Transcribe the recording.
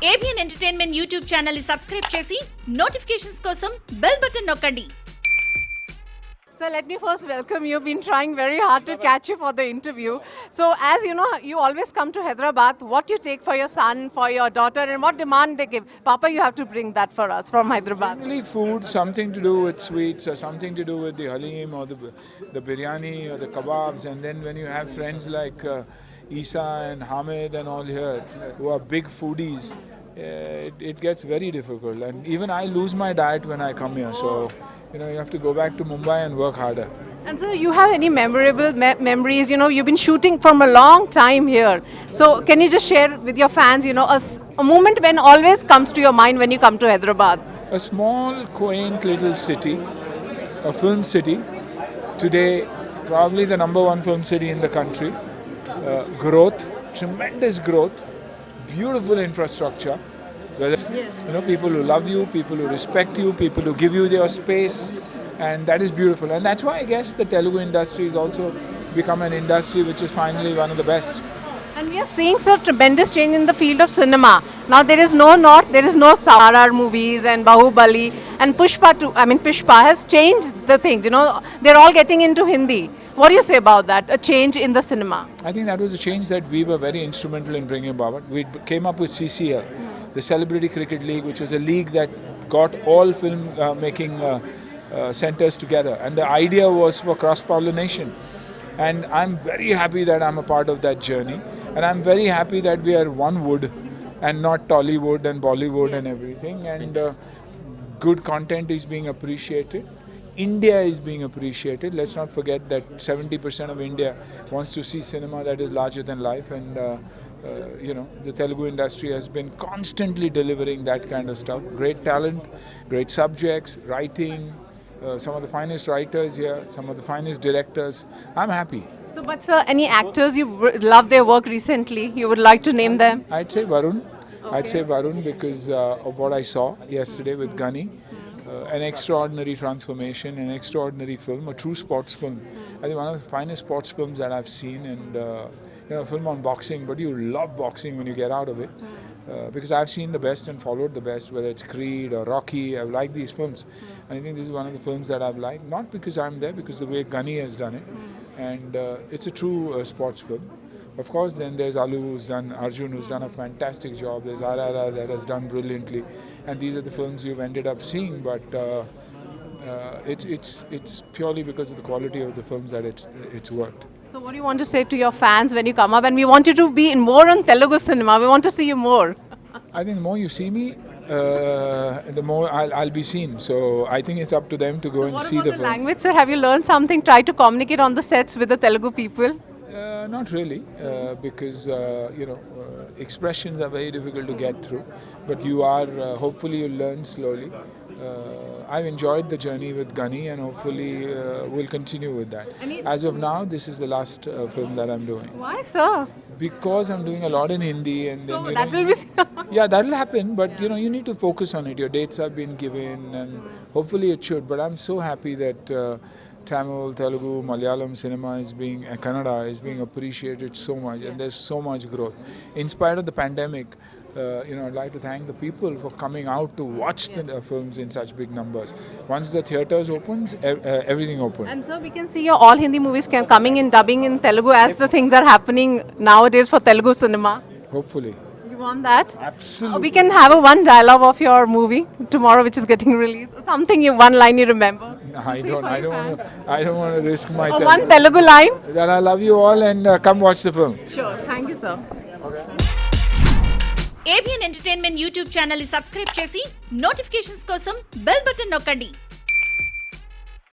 ABN Entertainment YouTube channel ni subscribe chesi notifications kosam bell button nokkandi. So let me first welcome you. Been trying very hard to catch you for the interview. So as you know, you always come to Hyderabad. What you take for your son, for your daughter, and what demand they give? Papa, you have to bring that for us from Hyderabad. Generally food, something to do with sweets or something to do with the halim or the biryani or the kebabs. And then when you have friends like Isa and Hamid and all here who are big foodies, it gets very difficult. And even I lose my diet when I come here. So, you have to go back to Mumbai and work harder. And so you have any memorable memories? You've been shooting from a long time here. So can you just share with your fans, a moment when always comes to your mind when you come to Hyderabad? A small, quaint little city, a film city. Today, probably the #1 film city in the country. Growth, tremendous growth, beautiful infrastructure. Whether, people who love you, people who respect you, people who give you their space, and that is beautiful. And that's why I guess the Telugu industry has also become an industry which is finally one of the best. And we are seeing such tremendous change in the field of cinema. Now there is no North, there is no Sarar movies and Bahubali and Pushpa has changed the things. They're all getting into Hindi. What do you say about that? A change in the cinema? I think that was a change that we were very instrumental in bringing about. We came up with CCL, the Celebrity Cricket League, which was a league that got all film making centers together. And the idea was for cross-pollination. And I'm very happy that I'm a part of that journey. And I'm very happy that we are one wood and not Tollywood and Bollywood and everything. And good content is being appreciated. India is being appreciated. Let's not forget that 70% of India wants to see cinema that is larger than life. And, the Telugu industry has been constantly delivering that kind of stuff. Great talent, great subjects, writing, some of the finest writers here, some of the finest directors. I'm happy. So, but sir, any actors you love their work recently? You would like to name them? I'd say Varun. Okay. I'd say Varun because of what I saw yesterday with Ghani. An extraordinary transformation, an extraordinary film, a true sports film. I think one of the finest sports films that I've seen, and a film on boxing, but you love boxing when you get out of it. Because I've seen the best and followed the best, whether it's Creed or Rocky. I've liked these films. And I think this is one of the films that I've liked, not because I'm there, because the way Ghani has done it. And it's a true sports film. Of course, then there's Allu Arjun, who's done a fantastic job. There's RRR that has done brilliantly. And these are the films you've ended up seeing, but it's purely because of the quality of the films that it's worked. So what do you want to say to your fans when you come up? And we want you to be more on Telugu cinema. We want to see you more. I think the more you see me, the more I'll be seen. So I think it's up to them to go and see the film. Language, sir? Have you learned something? Try to communicate on the sets with the Telugu people? Not really, because expressions are very difficult to get through. But you are, hopefully you'll learn slowly. I've enjoyed the journey with Ghani and hopefully we'll continue with that. As of now, this is the last film that I'm doing. Why, sir? Because I'm doing a lot in Hindi and then, that will be... yeah, that will happen, but you need to focus on it. Your dates have been given and hopefully it should. But I'm so happy that Tamil, Telugu, Malayalam cinema is being, Kannada is being appreciated so much, and there's so much growth. In spite of the pandemic, I'd like to thank the people for coming out to watch the films in such big numbers. Once the theatres opens, everything opens. And so we can see your all Hindi movies coming in dubbing in Telugu as the things are happening nowadays for Telugu cinema. Hopefully. You want that? Absolutely. We can have one dialogue of your movie tomorrow, which is getting released. Something one line you remember. I don't want to risk my. Or one Telugu line. That I love you all and come watch the film. Sure. Thank you, sir. Okay. ABN Entertainment YouTube channel ni subscribe chesi notifications kosam bell button nokkandi.